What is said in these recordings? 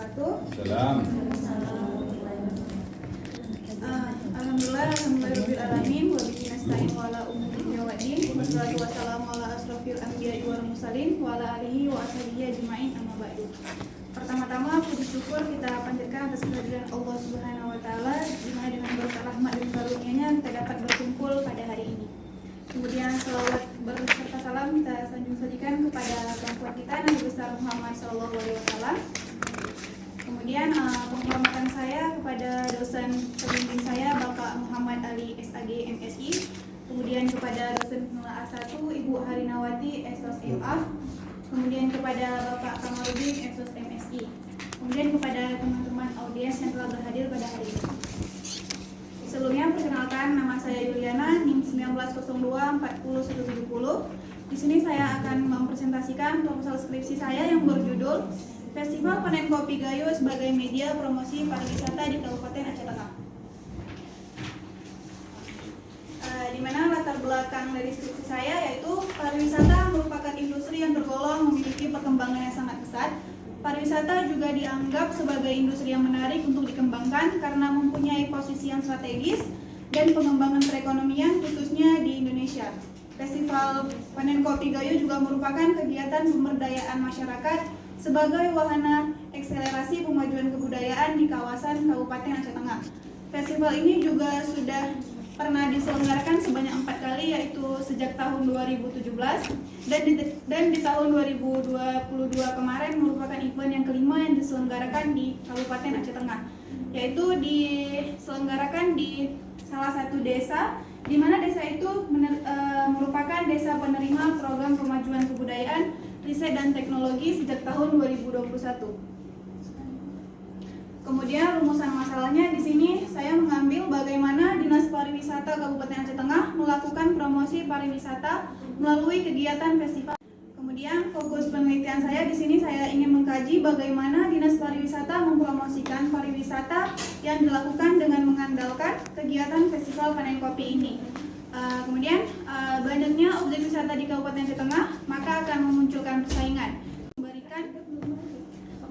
wabarakatuh. Salam. Alhamdulillahirrahmanirrahim. Wa bihi nasta'in wa ala umuri waddin. Wassalatu wassalamu ala asrofil anbiya'i wal mursalin wa ala alihi wa ashabihi ajma'in, amma ba'du. Pertama-tama puji syukur kita panjatkan atas kehadiran Allah Subhanahu wa taala, di mana dengan berkat rahmat dan karunia-Nya kita dapat berkumpul pada hari ini. Kemudian selawat berserta salam kita sanjung-sanjungkan kepada pengkhotbah kita Nabi besar Muhammad SAW. Kemudian penghormatan saya kepada dosen pembimbing saya Bapak Muhammad Ali SAG MSI. Kemudian kepada dosen pengelola A1 Ibu Harinawati SOS MA. Kemudian kepada Bapak Kamaludin SOS MSI. Kemudian kepada teman-teman audiens yang telah berhadir pada hari ini. Sebelumnya perkenalkan, nama saya Yuliana, NIM 19024070. Di sini saya akan mempresentasikan proposal skripsi saya yang berjudul Festival Panen Kopi Gayo sebagai media promosi pariwisata di Kabupaten Aceh Tengah. Di mana latar belakang dari skripsi saya yaitu pariwisata merupakan industri yang tergolong memiliki perkembangan yang sangat pesat. Pariwisata juga dianggap sebagai industri yang menarik untuk dikembangkan karena mempunyai posisi yang strategis dan pengembangan perekonomian khususnya di Indonesia. Festival Panen Kopi Gayo juga merupakan kegiatan pemberdayaan masyarakat sebagai wahana akselerasi pemajuan kebudayaan di kawasan Kabupaten Aceh Tengah. Festival ini juga sudah pernah diselenggarakan sebanyak 4 kali, yaitu sejak tahun 2017 dan di tahun 2022 kemarin merupakan event yang kelima yang diselenggarakan di Kabupaten Aceh Tengah, yaitu diselenggarakan di salah satu desa, di mana desa itu merupakan desa penerima program pemajuan kebudayaan, riset dan teknologi sejak tahun 2021. Kemudian rumusan masalahnya di sini saya mengambil bagaimana Dinas Pariwisata Kabupaten Aceh Tengah melakukan promosi pariwisata melalui kegiatan festival. Kemudian fokus penelitian saya di sini saya ingin mengkaji bagaimana Dinas Pariwisata mempromosikan pariwisata yang dilakukan dengan mengandalkan kegiatan Festival Panen Kopi ini. Kemudian banyaknya objek wisata di Kabupaten Aceh Tengah maka akan memunculkan persaingan, memberikan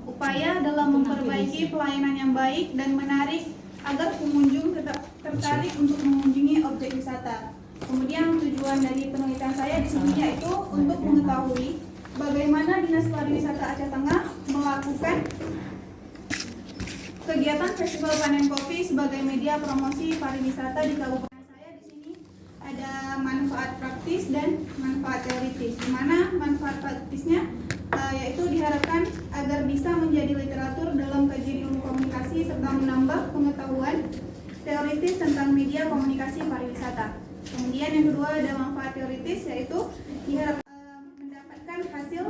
upaya dalam memperbaiki pelayanan yang baik dan menarik agar pengunjung tetap tertarik untuk mengunjungi objek wisata. Kemudian tujuan dari penelitian saya di sini yaitu untuk mengetahui bagaimana Dinas Pariwisata Aceh Tengah melakukan kegiatan Festival Panen Kopi sebagai media promosi pariwisata di Kabupaten saya. Di sini ada manfaat praktis dan manfaat teoritis. Di mana manfaat praktisnya yaitu diharapkan agar bisa menjadi literatur dalam kajian ilmu komunikasi serta menambah pengetahuan teoritis tentang media komunikasi pariwisata. Kemudian yang kedua ada manfaat teoritis, yaitu diharapkan mendapatkan hasil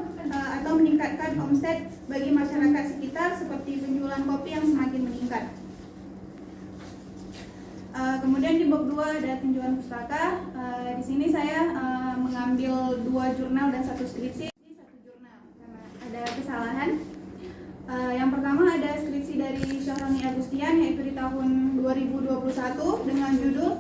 atau meningkatkan omset bagi masyarakat sekitar seperti penjualan kopi yang semakin meningkat. Kemudian di bab 2 ada penjualan pustaka. Di sini saya mengambil 2 jurnal dan 1 skripsi. Ada kesalahan. Yang pertama ada skripsi dari Syahroni Agustian yaitu di tahun 2021 dengan judul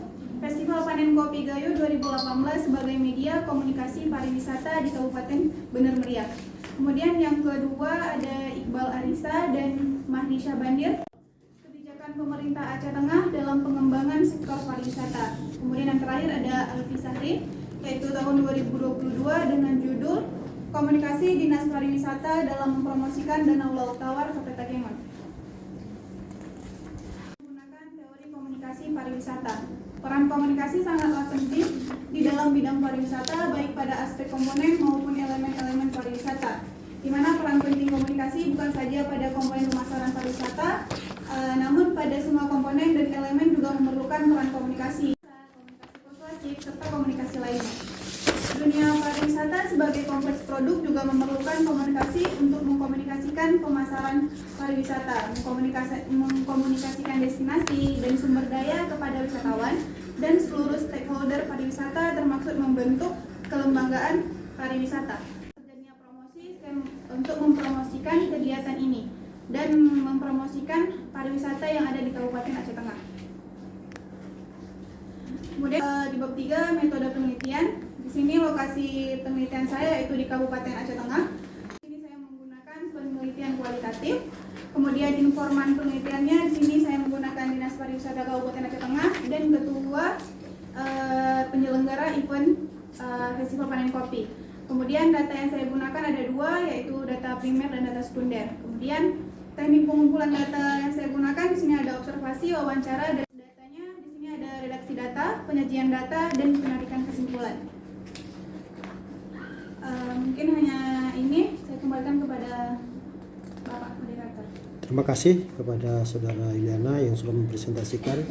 Festival Panen Kopi Gayo 2018 sebagai media komunikasi pariwisata di Kabupaten Bener Meriah. Kemudian yang kedua ada Iqbal Arisa dan Mahrisha Bandir, kebijakan pemerintah Aceh Tengah dalam pengembangan sektor pariwisata. Kemudian yang terakhir ada Alfi Sahri yaitu tahun 2022 dengan judul Komunikasi Dinas Pariwisata dalam mempromosikan Danau Laut Tawar Kota Kemon. Menggunakan teori komunikasi pariwisata. Peran komunikasi sangatlah penting di dalam bidang pariwisata baik pada aspek komponen maupun elemen-elemen pariwisata. Di mana peran penting komunikasi bukan saja pada komponen pemasaran pariwisata, namun pada semua komponen dan elemen juga memerlukan peran komunikasi persuasif serta komunikasi lainnya. Dunia pariwisata sebagai kompleks produk juga memerlukan komunikasi untuk mengkomunikasikan pemasaran pariwisata, mengkomunikasikan destinasi dan sumber daya kepada wisatawan dan seluruh stakeholder pariwisata termasuk membentuk kelembagaan pariwisata. Terjadinya promosi untuk mempromosikan kegiatan ini dan mempromosikan pariwisata yang ada di Kabupaten Aceh Tengah. Kemudian di bab 3 metode penelitian. Di sini lokasi penelitian saya yaitu di Kabupaten Aceh Tengah. Di sini saya menggunakan penelitian penelitian kualitatif. Kemudian informan penelitiannya di sini saya menggunakan Dinas Pariwisata Kabupaten Aceh Tengah dan ketua penyelenggara event Festival Panen Kopi. Kemudian data yang saya gunakan ada dua, yaitu data primer dan data sekunder. Kemudian teknik pengumpulan data yang saya gunakan di sini ada observasi, wawancara, dan datanya di sini ada redaksi data, penyajian data, dan penarikan kesimpulan. Mungkin hanya ini, saya kembalikan kepada Bapak Moderator. Terima kasih kepada Saudara Iliana yang sudah mempresentasikan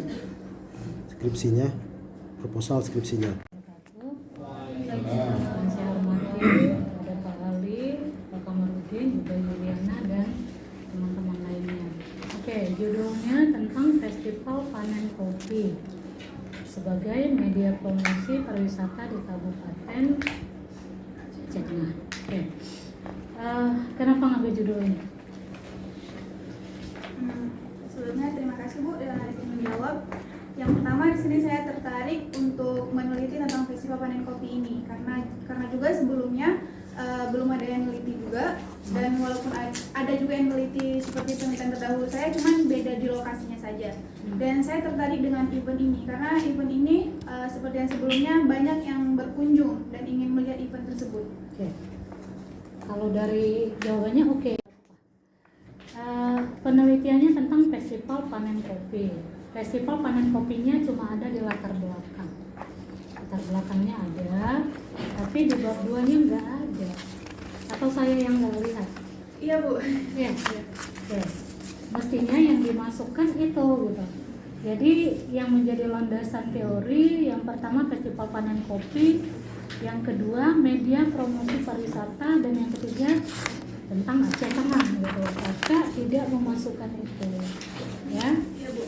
skripsinya, proposal skripsinya. Saya hormati ada Pak Ali, Pak Kamarudin, juga Yuliana dan teman-teman lainnya. Oke, judulnya tentang Festival Panen Kopi sebagai media promosi pariwisata di Kabupaten Aceh Tengah. Oke, kenapa ngambil judul ini? Sebelumnya terima kasih Bu yang izin menjawab. Yang pertama di sini saya tertarik untuk meneliti tentang Festival Panen Kopi ini karena juga sebelumnya belum ada yang meneliti juga, dan walaupun ada juga yang meneliti seperti penelitian terdahulu saya, cuman beda di lokasinya saja. Dan saya tertarik dengan event ini karena event ini seperti yang sebelumnya banyak yang berkunjung dan ingin melihat event tersebut. Oke. Kalau dari jawabannya oke. Penelitiannya tentang Festival Panen Kopi. Festival panen kopinya cuma ada di latar belakang. Latar belakangnya ada, tapi di bab 2-nya nggak ada. Atau saya yang nggak lihat? Iya Bu. Iya. Oke. Mestinya yang dimasukkan itu gitu. Jadi yang menjadi landasan teori yang pertama Festival Panen Kopi, yang kedua media promosi pariwisata, dan yang ketiga tentang Aceh Tengah gitu. Kakak tidak memasukkan itu, ya. Iya Bu.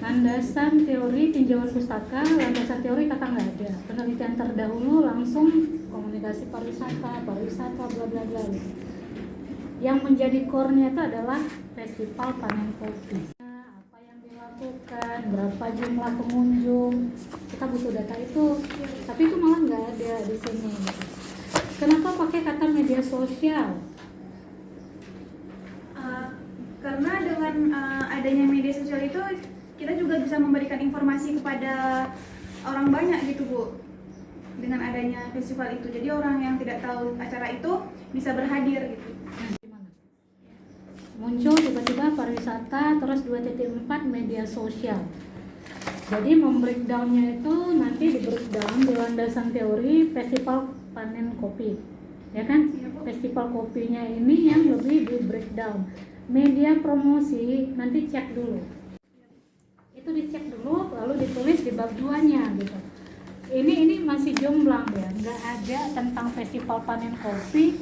Landasan teori tinjauan pustaka, landasan teori kakak nggak ada. Penelitian terdahulu langsung komunikasi pariwisata, bla bla bla. Yang menjadi core-nya itu adalah Festival Panen Kopi. Apa yang dilakukan, berapa jumlah pengunjung, kita butuh data itu. Tapi itu malah nggak ada di sini. Kenapa pakai kata media sosial? Karena dengan adanya media sosial itu kita juga bisa memberikan informasi kepada orang banyak gitu Bu, dengan adanya festival itu. Jadi orang yang tidak tahu acara itu bisa berhadir gitu. Muncul tiba-tiba pariwisata, terus 2.4 media sosial. Jadi membreakdownnya itu nanti di breakdown di landasan teori Festival Panen Kopi, ya kan? Festival kopinya ini yang lebih di breakdown. Media promosi nanti cek dulu. Itu dicek dulu, lalu ditulis di bab 2-nya gitu. Ini masih jomblang ya, nggak ada tentang Festival Panen Kopi.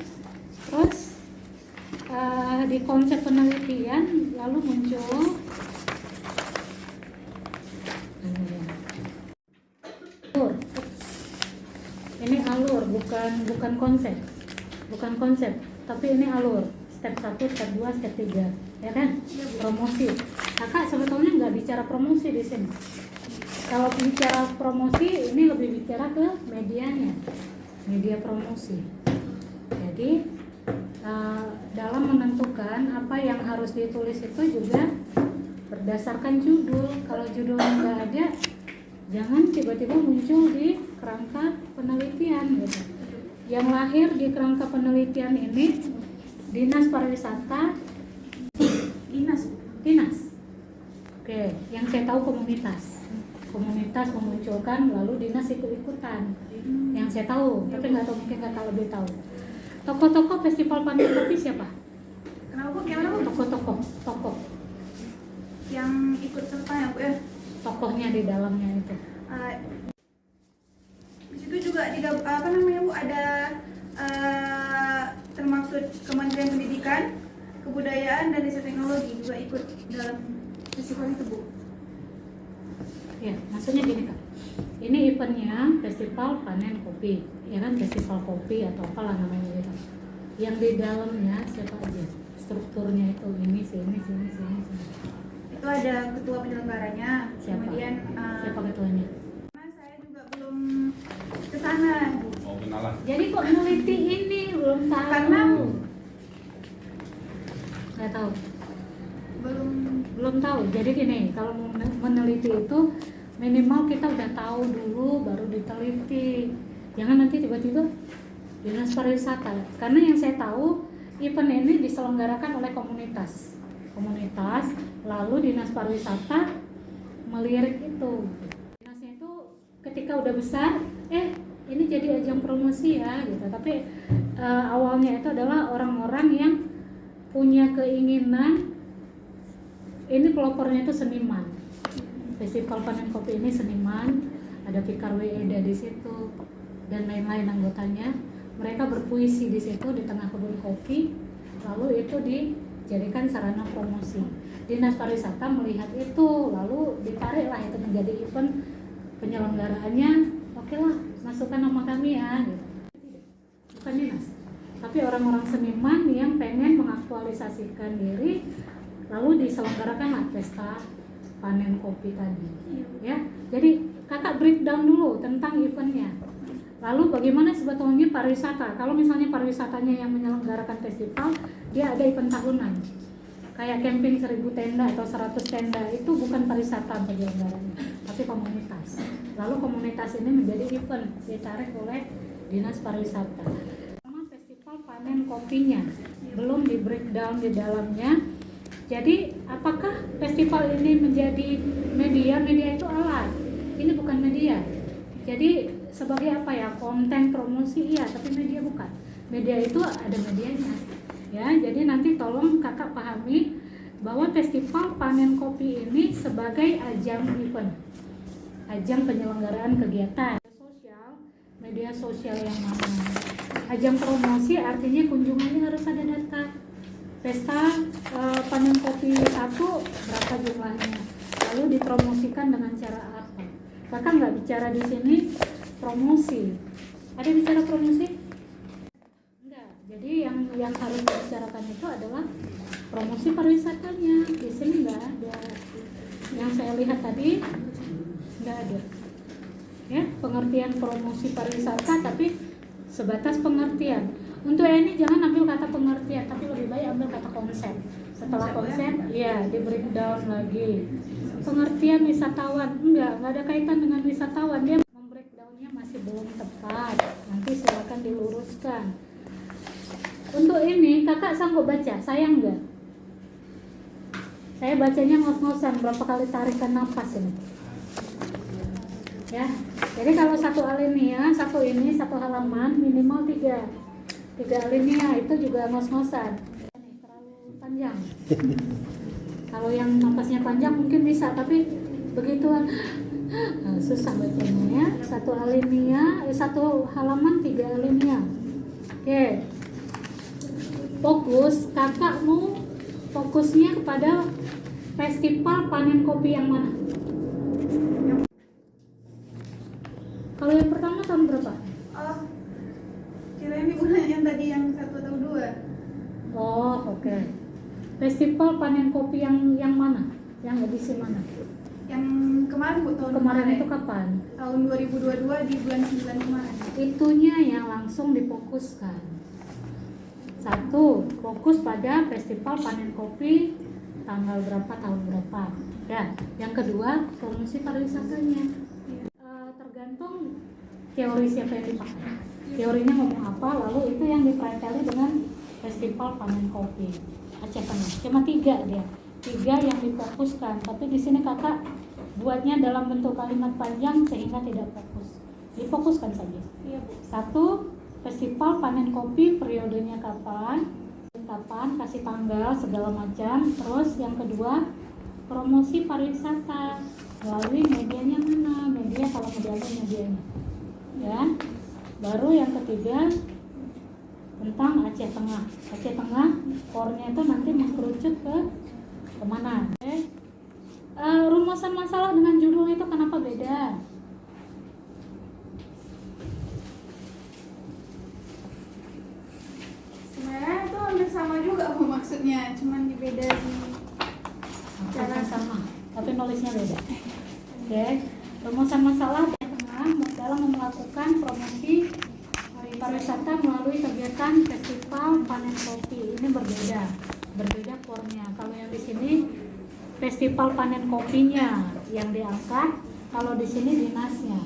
Terus di konsep penelitian lalu muncul alur. Ini alur, bukan konsep, tapi ini alur. Step 1, step 2, step 3, ya kan? Promosi. Kakak sebetulnya nggak bicara promosi di sini. Kalau bicara promosi, ini lebih bicara ke medianya, media promosi. Jadi dalam menentukan apa yang harus ditulis itu juga berdasarkan judul. Kalau judulnya nggak ada, jangan tiba-tiba muncul di kerangka penelitian gitu. Yang lahir di kerangka penelitian ini Dinas Pariwisata, Dinas. Oke, yang saya tahu komunitas memunculkan, lalu dinas ikut-ikutan. Yang saya tahu, tapi nggak tahu, mungkin kakak lebih tahu. Tokoh-tokoh Festival Panen Kopi siapa? Kenapa Bu? Gimana Bu? Tokoh Yang ikut serta ya Bu ya? tokohnya di dalamnya itu. Di situ juga apa namanya Bu, ada termaksud Kementerian Pendidikan, Kebudayaan, dan Riset Teknologi juga ikut dalam festival itu Bu. Ya, maksudnya gini Kak. Ini eventnya Festival Panen Kopi, ya kan, festival kopi atau apalah namanya gitu. Yang di dalamnya siapa aja? Strukturnya itu ini sini. Itu ada ketua penyelenggaranya. Siapa? Kemudian Siapa ketuanya? saya juga belum kesana Bu. Oh, kenalan. Jadi kok meneliti ini belum tahu? Karena belum tahu. Jadi gini, kalau meneliti itu minimal kita udah tahu dulu baru diteliti. Jangan nanti tiba-tiba dinas pariwisata. Karena yang saya tahu event ini diselenggarakan oleh komunitas, lalu dinas pariwisata melirik itu. Dinasnya itu ketika udah besar, ini jadi ajang promosi ya gitu. Tapi awalnya itu adalah orang-orang yang punya keinginan. Ini pelopornya itu seniman. Festival Panen Kopi ini seniman, ada Fikar Eda di situ dan lain-lain anggotanya. Mereka berpuisi di situ di tengah kebun kopi, lalu itu dijadikan sarana promosi. Dinas pariwisata melihat itu, lalu ditariklah itu menjadi event penyelenggaraannya. Oke lah, masukkan nama kami ya. Gitu. Bukan dinas, tapi orang-orang seniman yang pengen mengaktualisasikan diri, lalu diselenggarakan pesta panen kopi tadi. Ya, jadi kakak breakdown dulu tentang eventnya. Lalu bagaimana sebetulnya pariwisata? Kalau misalnya pariwisatanya yang menyelenggarakan festival, dia ada event tahunan. Kayak camping 1000 tenda atau 100 tenda, itu bukan pariwisata penyelenggaranya, tapi komunitas. Lalu komunitas ini menjadi event, ditarik oleh dinas pariwisata. Sama festival panen kopinya, belum di breakdown di dalamnya. Jadi apakah festival ini menjadi media? Media itu alat, ini bukan media. Jadi sebagai apa ya, konten promosi iya, tapi media bukan. Media itu ada medianya ya. Jadi nanti tolong kakak pahami bahwa festival panen kopi ini sebagai ajang event, ajang penyelenggaraan kegiatan sosial. Media sosial yang mana? Ajang promosi artinya kunjungannya harus ada data. Pesta panen kopi 1 berapa jumlahnya, lalu dipromosikan dengan cara apa? Kakak nggak bicara di sini promosi. Ada bicara promosi? Enggak. Jadi yang harus dibicarakan itu adalah promosi pariwisatanya. Di sini enggak ada. Yang saya lihat tadi enggak ada. Ya, pengertian promosi pariwisata tapi sebatas pengertian. Untuk ini jangan ambil kata pengertian, tapi lebih baik ambil kata konsep. Setelah konsep, ya di breakdown lagi. Pengertian wisatawan enggak ada kaitan dengan wisatawan. Dia membreakdownnya masih belum tepat. Nanti silakan diluruskan. Untuk ini kakak sanggup baca, saya enggak. Saya bacanya ngos-ngosan, berapa kali tarikan nafas ini. Ya, jadi kalau satu alinea, satu halaman minimal 3 alinea, itu juga ngos-ngosan. Terlalu panjang. Kalau yang nafasnya panjang mungkin bisa, tapi begitu susah bacanya ya. Satu alinea, satu halaman 3 alinea. Oke. Fokus, kakak mau fokusnya kepada festival panen kopi yang mana? Kalau yang pertama tahun berapa? Oh, kirain ibu nanya yang tadi yang 1 atau 2. Oh, oke. Festival panen kopi yang mana? Yang edisi mana? Yang kemarin Bu, tahun Kemarin itu kapan? Tahun 2022 di bulan 9 kemarin. Itunya yang langsung difokuskan. 1, fokus pada festival panen kopi tanggal berapa, tahun berapa. Ya, yang kedua promosi pariwisatanya. Tergantung teori siapa yang dipakai. Teorinya ngomong apa, lalu itu yang dipreteli dengan festival panen kopi Aceh Tengah. Cuma 3 dia, 3 yang difokuskan. Tapi di sini kakak buatnya dalam bentuk kalimat panjang sehingga tidak fokus. Difokuskan saja. Iya Bu. 1, festival panen kopi periodenya kapan, kasih tanggal segala macam. Terus yang kedua promosi pariwisata melalui medianya mana, media kalau mau diambil medianya ya. Baru yang ketiga tentang Aceh Tengah. Aceh Tengah core-nya itu nanti mengkerucut ke kemana. Rumusan masalah dengan judul itu kenapa beda? Sebenarnya itu hampir sama juga Bu maksudnya, cuman beda di Cara sama, tapi nulisnya beda. Oke, rumusan masalah dalam melakukan promosi pariwisata melalui kegiatan festival panen kopi ini berbeda core-nya. Kalau yang di sini festival panen kopinya yang diangkat, kalau di sini dinasnya.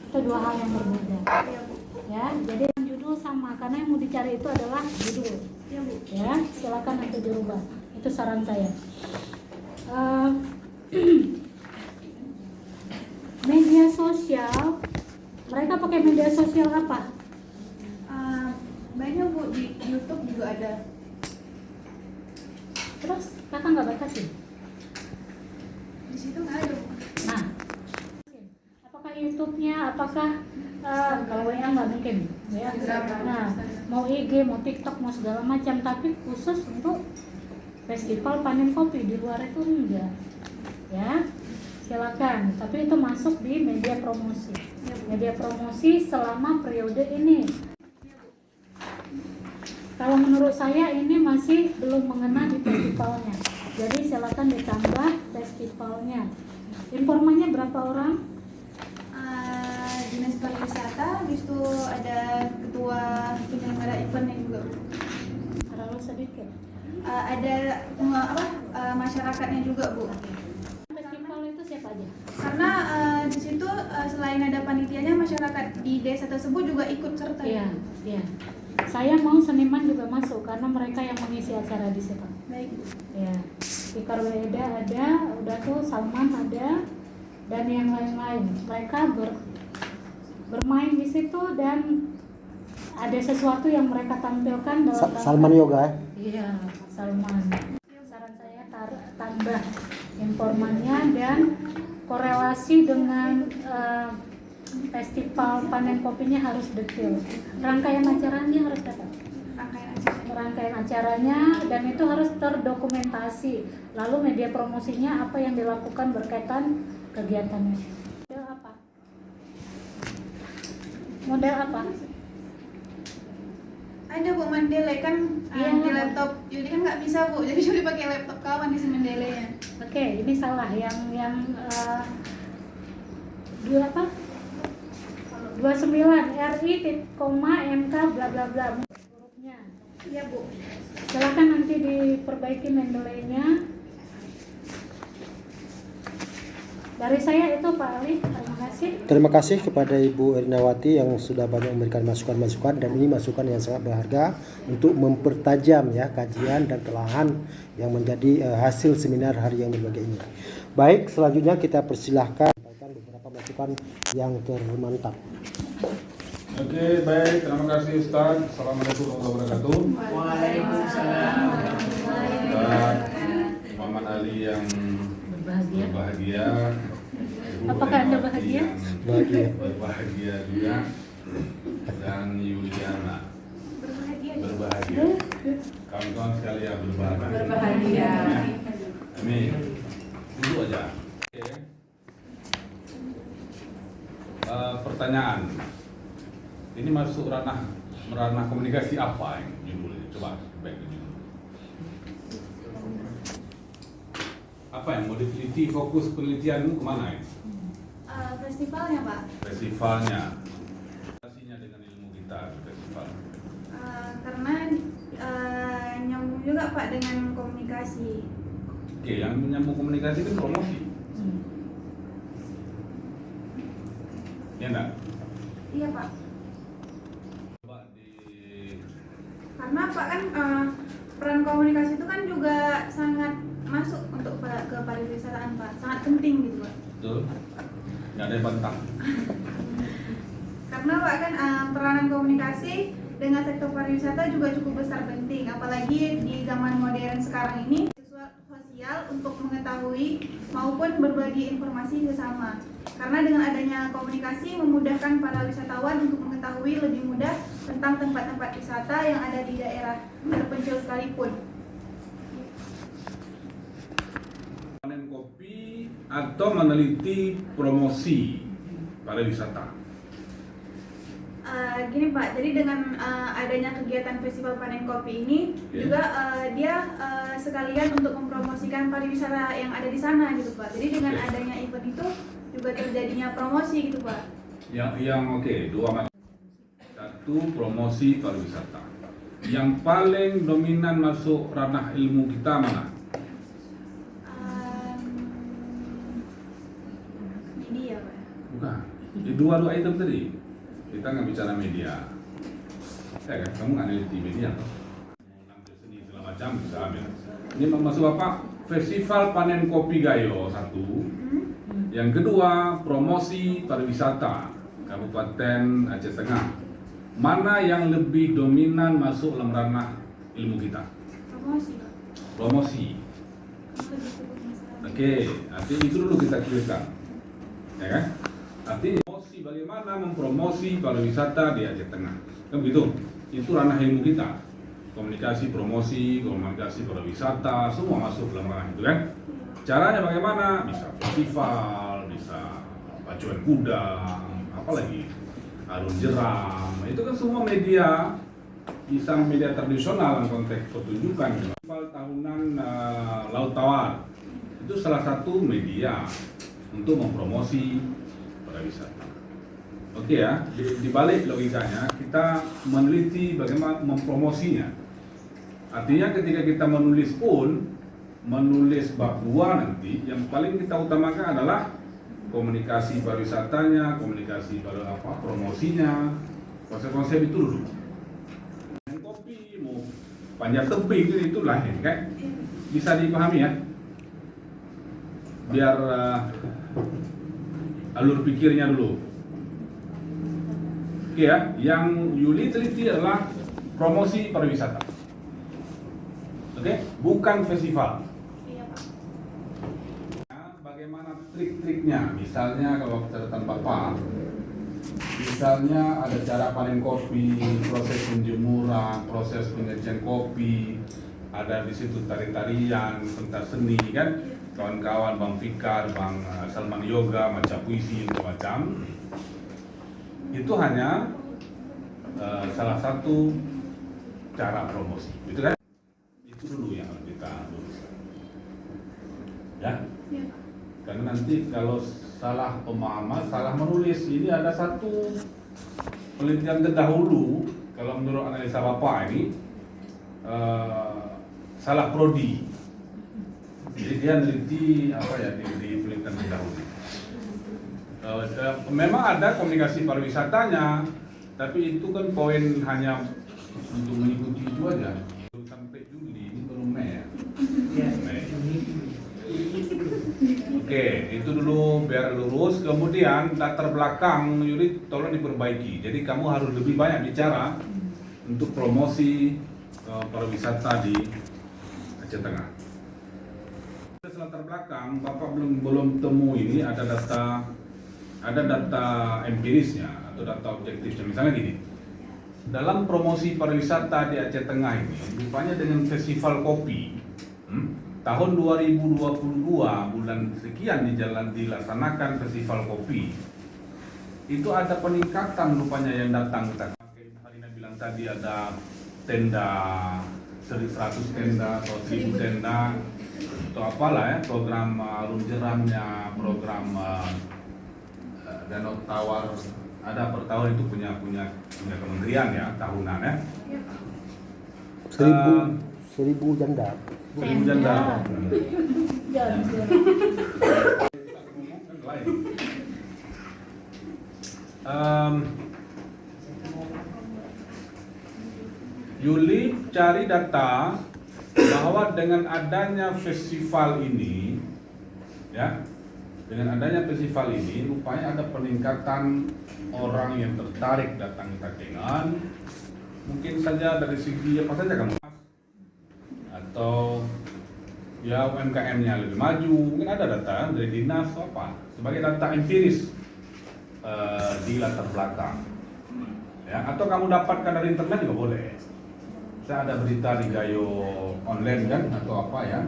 Itu dua hal yang berbeda. Iya Bu. Ya, jadi yang judul sama karena yang mau dicari itu adalah judul. Iya Bu. Ya, silakan nanti dirubah. Itu saran saya. Media sosial, mereka pakai media sosial apa? Banyak Bu, di YouTube juga ada. Terus kakak nggak batasin? Di situ nggak ada Bu. Nah, apakah YouTube-nya, apakah kalau WA nggak mungkin, ya. Nah, mau IG, mau TikTok, mau segala macam, tapi khusus untuk festival panen kopi, di luar itu enggak, ya. Silakan, tapi itu masuk di media promosi. Media promosi selama periode ini. Kalau menurut saya ini masih belum mengena di festivalnya. Jadi silakan ditambah festivalnya. Informannya berapa orang? Dinas pariwisata, habis itu ada ketua penyelenggara eventnya juga Bu. Terlalu sedikit. Ada masyarakatnya juga Bu. Festival itu siapa aja? Karena di situ selain ada panitianya, masyarakat di desa tersebut juga ikut serta. Iya, iya. Saya mau seniman juga masuk karena mereka yang mengisi acara di situ. Baik Bu. Ya, Fikar Weda ada, udah tuh Salman ada, dan yang lain-lain. Mereka bermain di situ dan ada sesuatu yang mereka tampilkan dalam Salman Yoga ya? Iya, Salman. Saran saya tambah informannya dan korelasi dengan festival panen kopinya harus detail. Rangkaian acaranya harus dapat. Rangkaian acaranya dan itu harus terdokumentasi. Lalu media promosinya apa yang dilakukan berkaitan kegiatannya. Model apa? Model apa? Ada Bu Mandele kan Iya. di laptop. Jadi kan nggak bisa Bu. Jadi sudah pakai laptop kawan di si Mandelenya. Oke, ini salah yang dua apa? 29 RI koma MK bla bla bla hurufnya. Iya Bu. Silakan nanti diperbaiki Mendeley-nya. Dari saya itu Pak Ali, terima kasih. Terima kasih kepada Ibu Ernawati yang sudah banyak memberikan masukan-masukan, dan ini masukan yang sangat berharga untuk mempertajam ya kajian dan telahan yang menjadi hasil seminar hari yang berbahagia ini. Baik, selanjutnya kita persilahkan beberapa masukan yang termantap. Oke, baik. Terima kasih Ustaz. Assalamualaikum warahmatullahi wabarakatuh. Waalaikumsalam. Ustaz Muhammad Ali yang berbahagia. Ibu Apakah Anda Ernawati bahagia? yang Bahagia. berbahagia juga. Dan Yuliana berbahagia. Kawan-kawan sekalian berbahagia. Berbahagia. Amin. Duduk aja. Oke. Pertanyaan. Ini masuk ranah komunikasi apa yang judulnya? Coba baik judul. Apa yang mau diteliti, fokus penelitianmu kemana ini? Festivalnya Pak. Festivalnya. Relasinya dengan ilmu kita festival. Karena nyambung juga Pak dengan komunikasi. Oke, yang menyambung komunikasi kan promosi. Ya enggak? Iya Pak. Coba di Karena Pak kan peran komunikasi itu kan juga sangat masuk untuk ke pariwisataan Pak, sangat penting gitu Pak. betul. Nggak ada yang bantah. Karena Pak kan peranan komunikasi dengan sektor pariwisata juga cukup besar penting, apalagi di zaman modern sekarang ini sosial untuk mengetahui maupun berbagi informasi sesama. Karena dengan adanya komunikasi memudahkan para wisatawan untuk mengetahui lebih mudah tentang tempat-tempat wisata yang ada di daerah terpencil sekalipun. Panen kopi atau meneliti promosi pariwisata. Gini Pak, jadi dengan adanya kegiatan festival panen kopi ini juga dia sekalian untuk mempromosikan pariwisata yang ada di sana gitu Pak. Jadi dengan adanya event itu juga terjadinya promosi gitu Pak. Yang oke, dua macam. Satu, promosi pariwisata. Yang paling dominan masuk ranah ilmu kita mana? Di dua item tadi kita nggak bicara media, ya kan? Kamu nggak neliti media, nampil seni segala macam misalnya. Ini maksud Bapak Festival Panen Kopi Gayo satu, yang kedua promosi pariwisata Kabupaten Aceh Tengah. Mana yang lebih dominan masuk dalam ranah ilmu kita? Promosi, Pak. Promosi. Oke, arti itu dulu kita clearkan, ya kan? Arti promosi, bagaimana mempromosi pariwisata di Aceh Tengah, kan begitu? Itu ranah ilmu kita. Komunikasi promosi, komunikasi pariwisata, semua masuk dalam ranah itu kan? Caranya bagaimana? Bisa festival, bisa pacuan kuda, apalagi arung jeram. Itu kan semua media, bisa media tradisional dalam konteks pertunjukan. Festival tahunan Laut Tawar itu salah satu media untuk mempromosi pariwisata. Oke ya, di balik logikanya kita meneliti bagaimana mempromosinya. Artinya ketika kita menulis pun, menulis bab 2 nanti, yang paling kita utamakan adalah komunikasi pariwisatanya, komunikasi pada promosinya, konsep-konsep itu dulu. Kopi mau panjat tebing itu lain kan, bisa dipahami ya, biar alur pikirnya dulu. Oke ya, yang Yuli teliti adalah promosi pariwisata. Oke, bukan festival. Iya, Pak. Bagaimana trik-triknya? Misalnya kalau catatan Bapak, misalnya ada cara panen kopi, proses penjemuran, proses penyajian kopi, ada di situ tari-tarian, pentas seni kan, kawan-kawan Bang Fikar, Bang Salman Yoga, macam puisi macam. Itu hanya salah satu cara promosi, gitu kan? Itu dulu yang harus kita luruskan, ya. Iya, Pak. Karena nanti kalau salah pemahaman, salah menulis, ini ada satu penelitian terdahulu, kalau menurut analisa Bapak ini salah prodi. Jadi dia meneliti apa ya di penelitian terdahulu. Memang ada komunikasi pariwisatanya, tapi itu kan poin hanya untuk mengikuti itu aja. Sampai Juli ini belum Mei ya. Mei. Oke, itu dulu biar lurus. Kemudian latar belakang Yuri tolong diperbaiki. Jadi kamu harus lebih banyak bicara untuk promosi pariwisata di Aceh Tengah. Latar belakang, Bapak belum temu ini ada data empirisnya atau data objektifnya. Misalnya gini, dalam promosi pariwisata di Aceh Tengah ini, rupanya dengan festival kopi, tahun 2022 bulan sekian dilaksanakan festival kopi, itu ada peningkatan rupanya yang datang. Harina bilang tadi ada tenda 100 tenda atau 1000 tenda atau apalah ya, program arung jeramnya, program danau tawar, ada per tahun itu punya kementerian ya, tahunan ya. Seribu janda. 1000 janda. Yuli cari data bahwa dengan adanya festival ini, ya, dengan adanya festival ini, rupanya ada peningkatan orang yang tertarik datang ke Takengon. Mungkin saja dari segi apa saja kamu, atau ya UMKM-nya lebih maju, mungkin ada data dari dinas atau apa, sebagai data empiris di latar belakang. Ya, atau kamu dapatkan dari internet juga boleh. Saya ada berita di Gayo online kan atau apa ya,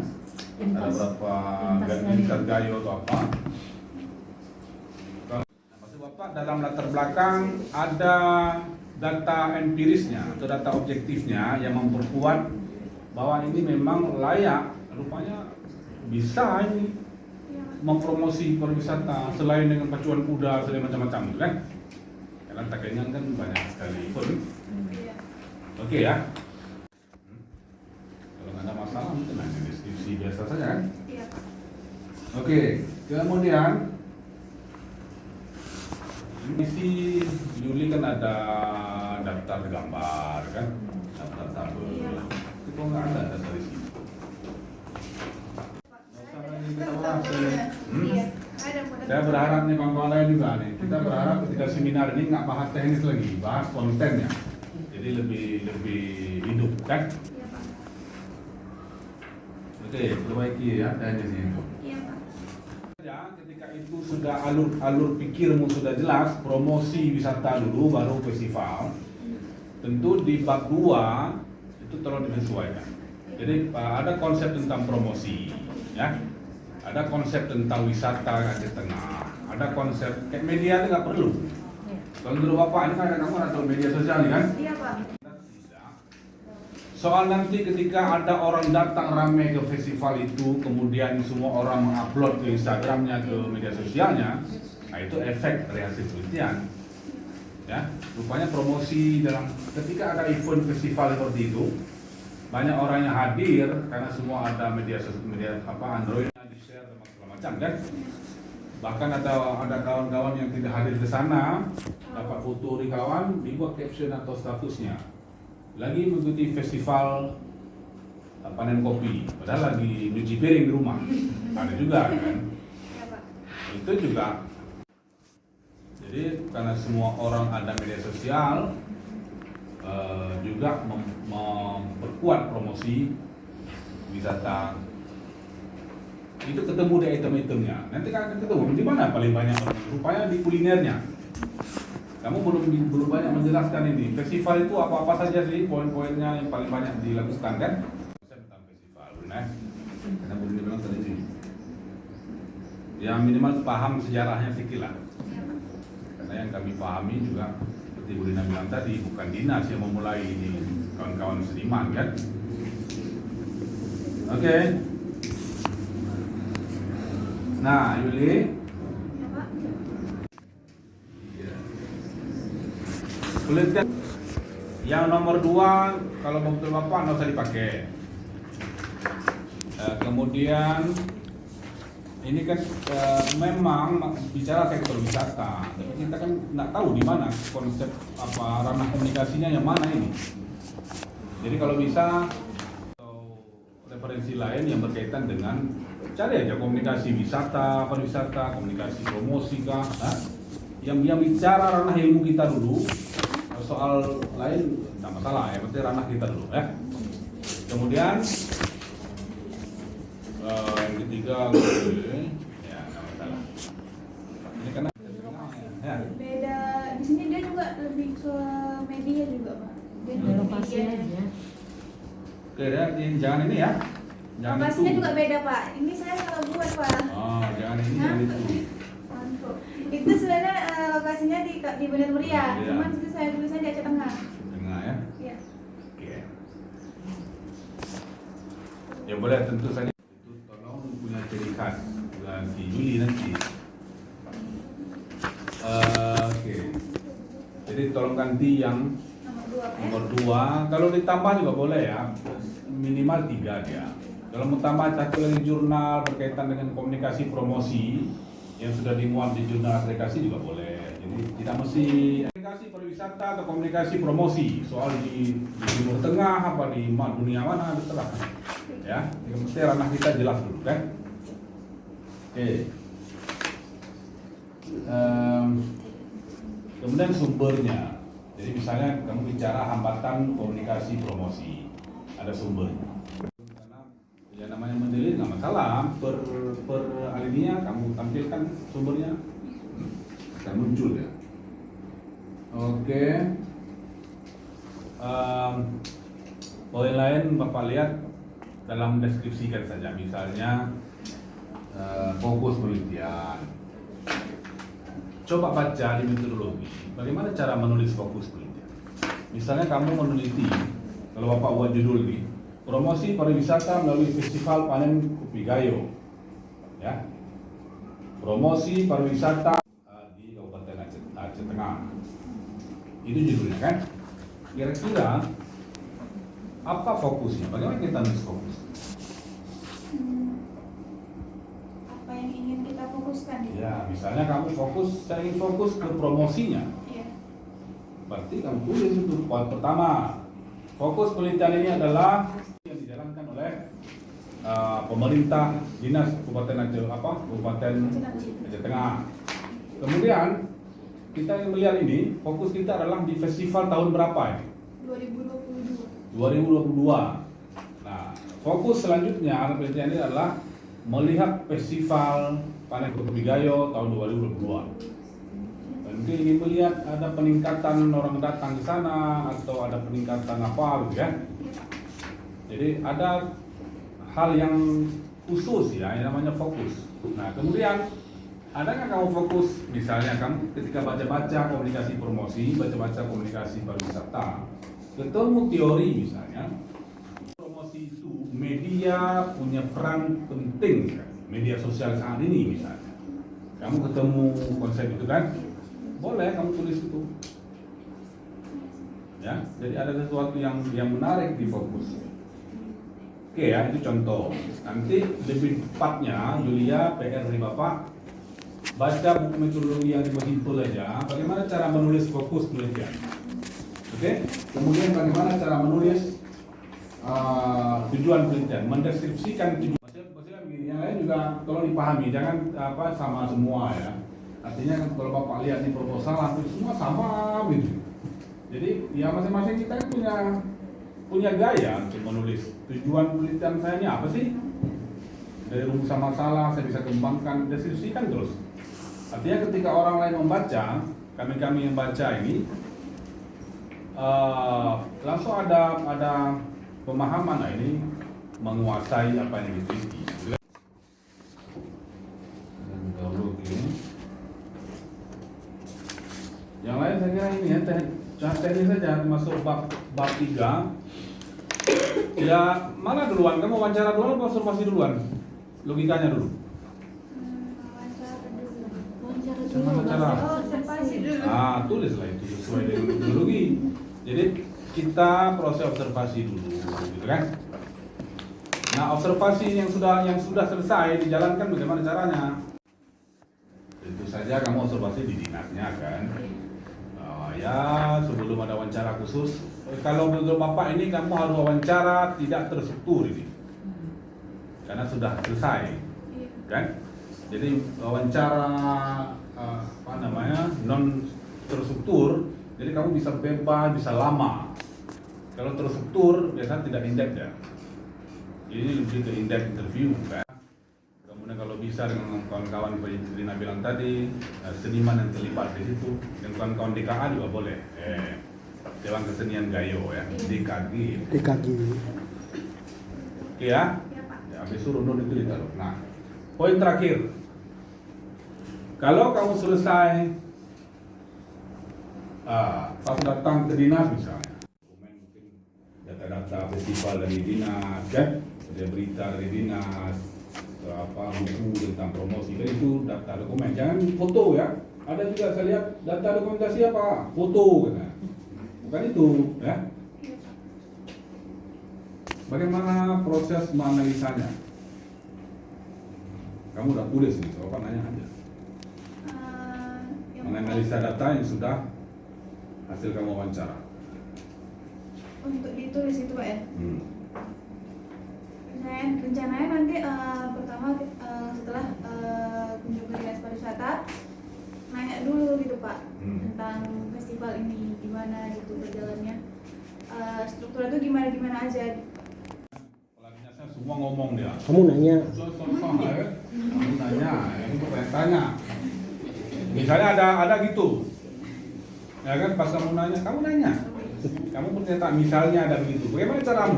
ada berapa lintas Gayo atau apa. Maksud Bapak dalam latar belakang ada data empirisnya atau data objektifnya yang memperkuat bahwa ini memang layak, rupanya bisa ini mempromosi pariwisata selain dengan pacuan kuda, selain macam-macam gitu kan. Karena Takengon kan banyak sekali event. Oke ya. Kalau nggak ada masalah mungkin hanya diskusi biasa saja kan. Iya, Pak. Oke, kemudian Iya. Ada Saya berharap nih kawan-kawan lain juga nih. Kita berharap ketika seminar ini nggak bahas teknis lagi, bahas kontennya. Jadi lebih hidup kan? Iya Pak. Oke, perbaiki ya teknisnya itu. Iya Pak. Ya, ketika itu sudah alur pikirmu sudah jelas, promosi wisata dulu baru festival. Tentu di bab 2 itu tolong disesuaikan. Jadi ada konsep tentang promosi, ya. Ada konsep tentang wisata Aceh Tengah. Ada konsep kayak media itu nggak perlu. Kalau menurut Bapak ini kan kamu atau media sosial nih kan? Iya Pak. Soal nanti ketika ada orang datang ramai ke festival itu, kemudian semua orang mengupload ke Instagramnya, ke media sosialnya, nah itu efek dari hasil penelitian. Ya, rupanya promosi dalam ketika ada event festival seperti itu, banyak orang yang hadir karena semua ada media Androidnya di share dan segala macam kan. Bahkan ada kawan-kawan yang tidak hadir ke sana, dapat foto dari kawan, dibuat caption atau statusnya. Lagi mengikuti festival panen kopi, padahal lagi nyuci piring di rumah. Ada juga kan. Iya Pak. Itu juga. Jadi karena semua orang ada media sosial, juga memperkuat promosi wisata. Itu ketemu di item-itemnya. Nanti kan ketemu di mana paling banyak orang? Rupanya di kulinernya. Kamu belum banyak menjelaskan ini. Festival itu apa-apa saja sih poin-poinnya yang paling banyak dilakukan kan? Tentang festival, benar? Karena belum dibilang tadi sih. Ya minimal paham sejarahnya sedikit lah. Karena yang kami pahami juga seperti Bu Dina bilang tadi, bukan dinas yang memulai ini, kawan-kawan seniman kan? Oke. Nah, Yuli. Iya Pak. Penelitian yang nomor 2 kalau betul Bapak nggak usah dipakai. Kemudian ini kan memang bicara sektor wisata, tapi kita kan nggak tahu di mana konsep apa ranah komunikasinya yang mana ini. Jadi kalau bisa atau referensi lain yang berkaitan dengan cari aja komunikasi wisata, pariwisata, komunikasi promosi kah, yang bicara ranah ilmu kita dulu. Soal lain tidak masalah, yang penting ranah kita dulu ya. Kemudian yang ketiga ya tidak masalah. Ini karena ya. Beda di sini dia juga lebih ke media juga Pak. Dia lebih Lokasi media. aja. Oke ya, jangan ini ya. Jangan Lokasinya itu. juga beda Pak. Ini saya salah buat Pak. Oh, jangan ini, jangan itu. Mantap. Itu sebenarnya lokasinya di Bener Meriah, Iya. cuman itu saya tulisnya di Aceh Tengah. Tengah ya. Iya. Oke. Ya boleh tentu saja itu tolong punya ciri khas bulan di Juli nanti. Oke. Jadi tolong ganti yang Nomor 2 Pak ya. nomor 2. Kalau ditambah juga boleh ya. Minimal 3 dia. Kalau mau tambah satu lagi jurnal berkaitan dengan komunikasi promosi yang sudah dimuat di jurnal aplikasi juga boleh. Jadi tidak mesti komunikasi pariwisata atau komunikasi promosi soal di Timur Tengah apa di dunia mana terserah. Ya, yang mesti ranah kita jelas dulu kan. Oke. Kemudian sumbernya. Jadi misalnya kamu bicara hambatan komunikasi promosi, ada sumbernya. Ya namanya mendelir nggak masalah, per alinea kamu tampilkan sumbernya akan muncul ya. Oke. Poin lain Bapak lihat dalam deskripsikan saja, misalnya fokus penelitian. Coba baca di metodologi, bagaimana cara menulis fokus penelitian. Misalnya kamu meneliti, kalau Bapak buat judul ini, promosi pariwisata melalui festival panen kopi gayo, ya. Promosi pariwisata di Kabupaten Aceh Tengah. Itu judulnya kan. Kira-kira apa fokusnya? Bagaimana kita nulis fokus? Apa yang ingin kita fokuskan ya? Ya, misalnya kamu saya ingin fokus ke promosinya. Iya. Berarti kamu tulis itu poin pertama. Fokus penelitian ini adalah yang dijalankan oleh pemerintah dinas Kabupaten Aceh Tengah. Kemudian kita yang melihat ini, fokus kita adalah di festival tahun berapa ini? 2022. Nah, fokus selanjutnya penelitian ini adalah melihat festival panen kopi gayo tahun 2022. Dan mungkin ingin melihat ada peningkatan orang datang ke sana atau ada peningkatan apa gitu kan? Jadi ada hal yang khusus ya, yang namanya fokus. Nah, kemudian adakah kamu fokus, misalnya kamu ketika baca-baca komunikasi promosi, baca-baca komunikasi pariwisata, ketemu teori misalnya, promosi itu media punya peran penting, media sosial saat ini misalnya. Kamu ketemu konsep itu kan, boleh kamu tulis itu. Ya, jadi ada sesuatu yang menarik di fokus. Oke ya, itu contoh. Nanti lebih tepatnya, Yulia, PR dari Bapak, baca buku metodologi yang dihimpun aja, bagaimana cara menulis fokus penelitian. Oke? Kemudian bagaimana cara menulis tujuan penelitian, mendeskripsikan tujuan. Maksudnya begini, yang lain juga tolong dipahami, jangan sama semua ya. Artinya kan kalau Bapak lihat di proposal hampir semua sama gitu. Jadi ya masing-masing kita kan punya gaya untuk menulis. Tujuan penelitian saya ini apa sih? Dari rumusan masalah saya bisa kembangkan, deskripsikan terus. Artinya ketika orang lain membaca, kami yang baca ini langsung ada pemahaman, nah ini menguasai apa yang diteliti. Yang lain saya kira ini ya, teknis saja, masuk bab 3. Ya, mana duluan? Kamu wawancara duluan atau observasi duluan? Logikanya dulu. Wawancara. Observasi dulu. Tulislah itu sesuai dengan metodologi. Jadi kita proses observasi dulu, gitu kan? Nah, observasi yang sudah selesai dijalankan bagaimana caranya? Tentu saja kamu observasi di dinasnya kan. Ya, sebelum ada wawancara khusus. Kalau menurut Bapak ini kamu harus wawancara tidak terstruktur ini, karena sudah selesai, kan? Jadi wawancara non terstruktur, jadi kamu bisa bebas, bisa lama. Kalau terstruktur biasanya tidak in-depth ya. Ini lebih ke in-depth interview kan. Kemudian kalau bisa dengan kawan-kawan seperti Rina bilang tadi, seniman yang terlibat di situ, dan kawan-kawan DKA juga boleh. Dewan Kesenian Gayo ya, DKG. Oke ya? Ya, habis suruh nun itu ditaruh. Nah, poin terakhir. Kalau kamu selesai pas datang ke dinas misalnya, mungkin data-data festival dari dinas, kan? Ada berita dari dinas, buku tentang promosi, kan itu data dokumen. Jangan foto ya. Ada juga saya lihat data dokumentasi apa? Foto kan. Bukan itu, ya. Bagaimana proses menganalisanya? Kamu udah tulis nih, Bapak nanya aja. Menganalisa data yang sudah hasil kamu wawancara. Untuk ditulis itu Pak ya? Rencananya nanti pertama setelah kunjung ke dinas pariwisata, nanya dulu gitu Pak tentang festival ini gimana gitu berjalannya, struktur itu gimana aja. Kepala dinasnya semua ngomong dia. Kamu nanya. Kamu nanya, ini pertanyaan. Misalnya ada gitu, ya kan? Pas kamu nanya, kamu ternyata misalnya ada begitu. Bagaimana caramu?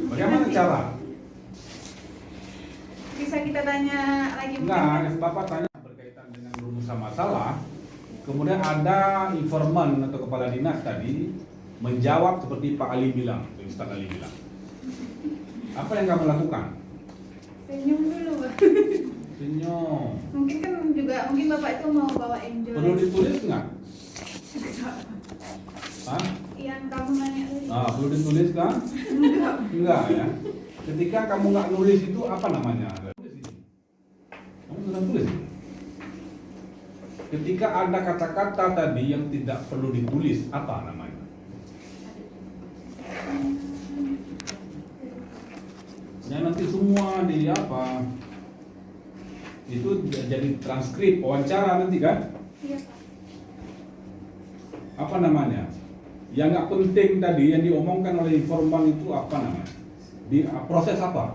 Bagaimana cara? Bisa kita tanya lagi mungkin? Nah, Bapak tanya berkaitan dengan rumusan masalah. Kemudian ada informan atau kepala dinas tadi menjawab seperti Pak Ali bilang, Ustaz Ali bilang. Apa yang kamu lakukan? Senyum dulu Pak. Senyum. Mungkin Bapak itu mau bawa enjoy. Perlu ditulis nggak? Hah? Yang kamu nanya tadi. Perlu ditulis kan? Enggak ya. Ketika kamu nggak nulis itu apa namanya? Kamu sudah tulis. Ketika ada kata-kata tadi yang tidak perlu ditulis, apa namanya? nanti semua di apa itu jadi transkrip wawancara nanti kan? Iya. Apa namanya? Yang nggak penting tadi yang diomongkan oleh informan itu apa namanya? Di proses apa?